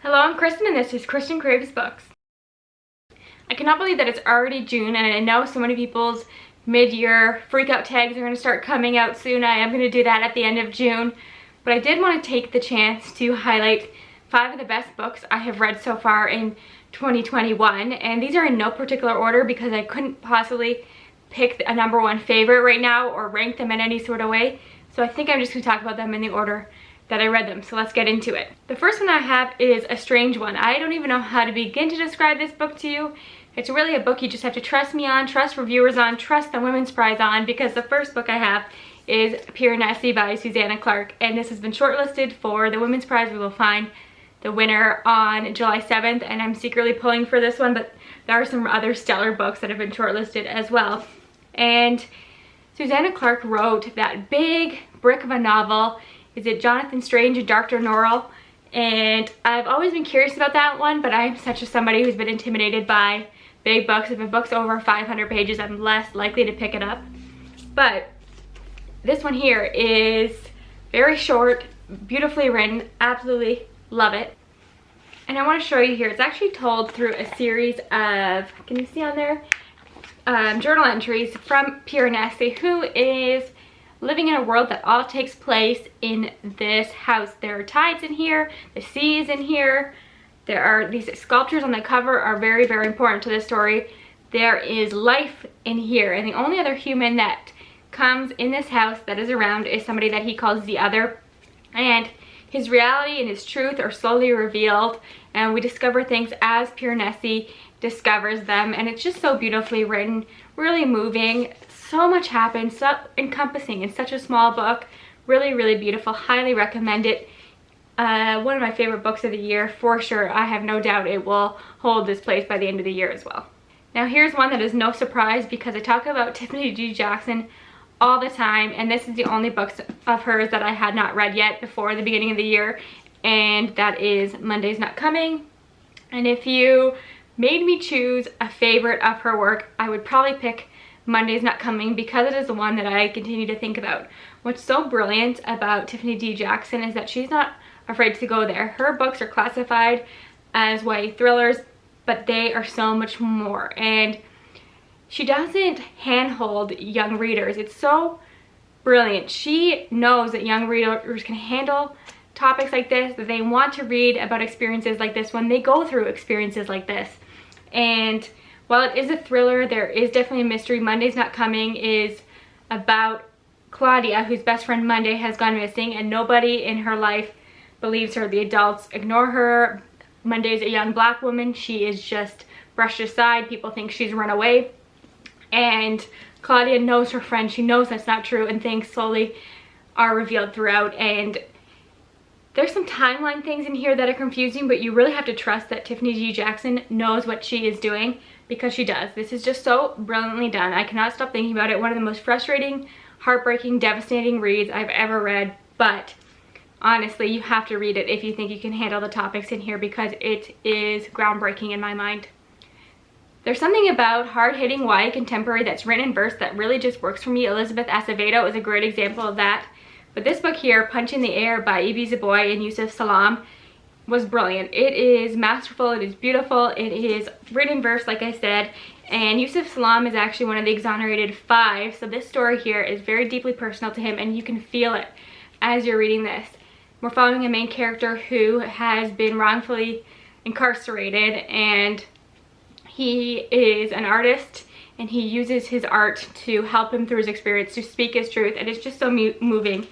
Hello, I'm Kristen and this is Kristen Craves Books. I cannot believe that it's already June, and I know so many people's mid-year freak-out tags are going to start coming out soon. I am going to do that at the end of June, but I did want to take the chance to highlight 5 of the best books I have read so far in 2021, and these are in no particular order because I couldn't possibly pick a number one favorite right now or rank them in any sort of way, so I think I'm just going to talk about them in the order that I read them. So let's get into it. The first one I have is a strange one. I don't even know how to begin to describe this book to you. It's really a book you just have to trust me on, trust reviewers on, trust the Women's Prize on, because the first book I have is Piranesi by Susanna Clarke, and this has been shortlisted for the Women's Prize. We will find the winner on July 7th, and I'm secretly pulling for this one, but there are some other stellar books that have been shortlisted as well. And Susanna Clarke wrote that big brick of a novel. Is it Jonathan Strange and Dr. Norrell? And I've always been curious about that one, but I'm such a somebody who's been intimidated by big books. If a book's over 500 pages, I'm less likely to pick it up. But this one here is very short, beautifully written, absolutely love it. And I want to show you here, it's actually told through a series of, can you see on there? Journal entries from Piranesi, who is living in a world that all takes place in this house. There are tides in here, the sea is in here, there are these sculptures on the cover are very, very important to this story. There is life in here, and the only other human that comes in this house that is around is somebody that he calls the other, and his reality and his truth are slowly revealed, and we discover things as Piranesi discovers them, and it's just so beautifully written, really moving. So much happens, so encompassing in such a small book. Really, really beautiful. Highly recommend it. One of my favorite books of the year for sure. I have no doubt it will hold this place by the end of the year as well. Now here's one that is no surprise because I talk about Tiffany D. Jackson all the time, and this is the only book of hers that I had not read yet before the beginning of the year, and that is Monday's Not Coming. And if you made me choose a favorite of her work, I would probably pick Monday's Not Coming because it is the one that I continue to think about. What's so brilliant about Tiffany D. Jackson is that she's not afraid to go there. Her books are classified as YA thrillers, but they are so much more. And she doesn't handhold young readers. It's so brilliant. She knows that young readers can handle topics like this, that they want to read about experiences like this when they go through experiences like this. And while it is a thriller, there is definitely a mystery. Monday's Not Coming is about Claudia, whose best friend Monday has gone missing, and nobody in her life believes her. The adults ignore her. Monday's a young black woman. She is just brushed aside. People think she's run away. And Claudia knows her friend. She knows that's not true, and things slowly are revealed throughout. And there's some timeline things in here that are confusing, but you really have to trust that Tiffany D. Jackson knows what she is doing, because she does. This is just so brilliantly done. I cannot stop thinking about it. One of the most frustrating, heartbreaking, devastating reads I've ever read, but honestly, you have to read it if you think you can handle the topics in here, because it is groundbreaking in my mind. There's something about hard-hitting YA contemporary that's written in verse that really just works for me. Elizabeth Acevedo is a great example of that. But this book here, Punch in the Air by Ibi Zoboi and Yusuf Salaam, was brilliant. It is masterful, it is beautiful, it is written in verse like I said, and Yusuf Salaam is actually one of the exonerated 5, so this story here is very deeply personal to him, and you can feel it as you're reading this. We're following a main character who has been wrongfully incarcerated, and he is an artist, and he uses his art to help him through his experience, to speak his truth, and it's just so moving.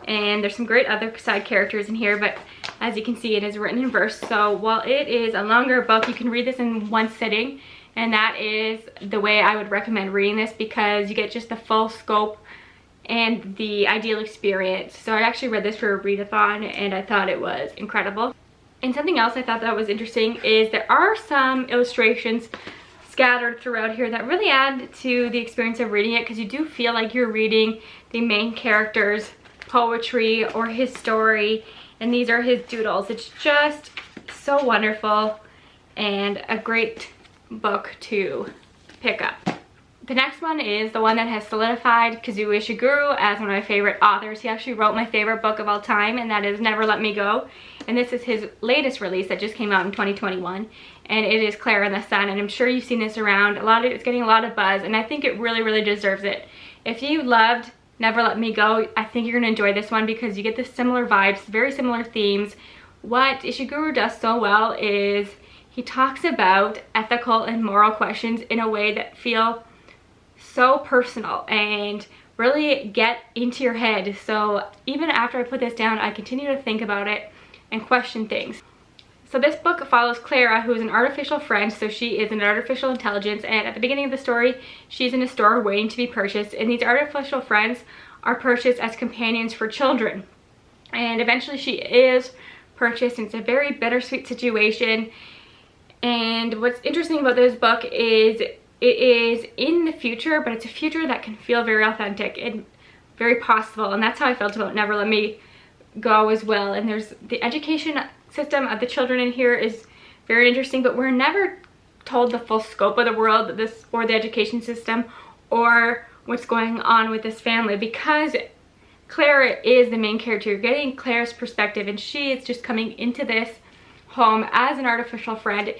And there's some great other side characters in here, but as you can see, it is written in verse. So while it is a longer book, you can read this in one sitting, and that is the way I would recommend reading this, because you get just the full scope and the ideal experience. So I actually read this for a readathon, and I thought it was incredible. And something else I thought that was interesting is there are some illustrations scattered throughout here that really add to the experience of reading it, because you do feel like you're reading the main character's poetry or his story, and these are his doodles. It's just so wonderful and a great book to pick up. The next one is the one that has solidified Kazuo Ishiguro as one of my favorite authors. He actually wrote my favorite book of all time, and that is Never Let Me Go. And this is his latest release that just came out in 2021. And it is Klara and the Sun, and I'm sure you've seen this around. It's getting a lot of buzz, and I think it really, really deserves it. If you loved Never Let Me Go, I think you're gonna enjoy this one because you get the similar vibes, very similar themes. What Ishiguro does so well is he talks about ethical and moral questions in a way that feel so personal and really get into your head. So even after I put this down, I continue to think about it and question things. So this book follows Klara, who is an artificial friend. So she is an artificial intelligence, and at the beginning of the story, she's in a store waiting to be purchased, and these artificial friends are purchased as companions for children. And eventually she is purchased, and it's a very bittersweet situation. And what's interesting about this book is it is in the future, but it's a future that can feel very authentic and very possible, and that's how I felt about Never Let Me Go as well. And there's the education system of the children in here is very interesting, but we're never told the full scope of the world, or the education system, or what's going on with this family, because Klara is the main character. You're getting Klara's perspective, and she is just coming into this home as an artificial friend,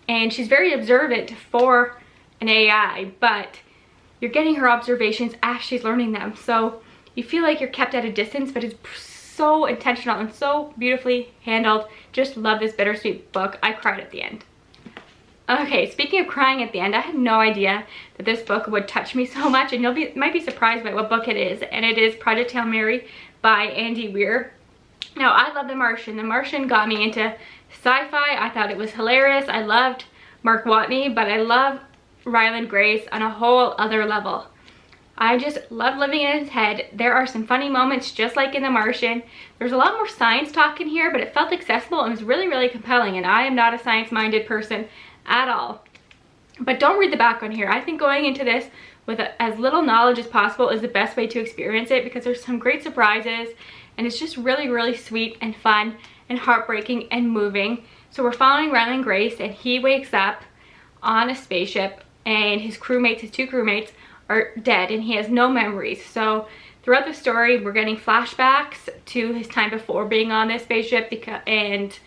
and she's very observant for an AI, but you're getting her observations as she's learning them. So you feel like you're kept at a distance, but it's so intentional and so beautifully handled. Just love this bittersweet book. I cried at the end. Okay, speaking of crying at the end, I had no idea that this book would touch me so much, and might be surprised by what book it is, and it is Project Hail Mary by Andy Weir. Now, I love The Martian. The Martian got me into sci-fi. I thought it was hilarious. I loved Mark Watney, but I love Ryland Grace on a whole other level. I just love living in his head. There are some funny moments just like in The Martian. There's a lot more science talk in here, but it felt accessible and was really, really compelling, and I am not a science-minded person at all. But don't read the back on here. I think going into this with as little knowledge as possible is the best way to experience it, because there's some great surprises, and it's just really, really sweet and fun and heartbreaking and moving. So we're following Ryland Grace, and he wakes up on a spaceship, and his two crewmates are dead, and he has no memories. So throughout the story, we're getting flashbacks to his time before being on this spaceship and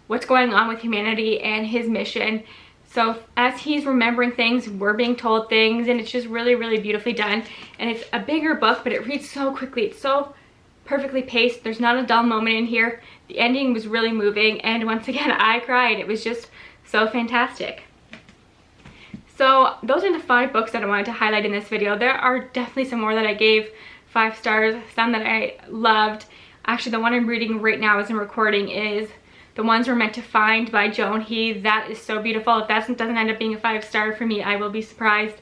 what's going on with humanity and his mission. So as he's remembering things, we're being told things, and it's just really, really beautifully done. And it's a bigger book, but it reads so quickly. It's so perfectly paced. There's not a dull moment in here. The ending was really moving, and once again, I cried. It was just so fantastic. So those are the 5 books that I wanted to highlight in this video. There are definitely some more that I gave 5 stars, some that I loved. Actually, the one I'm reading right now as I'm recording is The Ones We're Meant to Find by Joan He. That is so beautiful. If that doesn't end up being a 5-star for me, I will be surprised.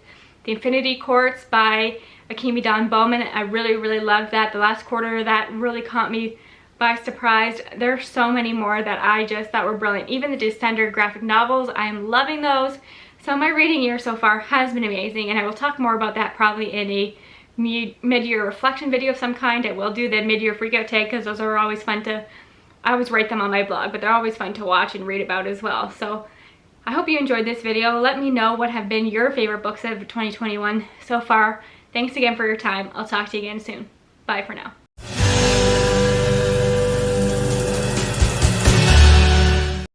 The Infinity Courts by Akemi Dawn Bowman. I really, really loved that. The last quarter of that really caught me by surprise. There are so many more that I just thought were brilliant. Even the Descender graphic novels, I am loving those. So my reading year so far has been amazing, and I will talk more about that probably in a mid-year reflection video of some kind. I will do the mid-year freakout tag, because those are always fun to, I always write them on my blog, but they're always fun to watch and read about as well. So I hope you enjoyed this video. Let me know what have been your favorite books of 2021 so far. Thanks again for your time. I'll talk to you again soon. Bye for now.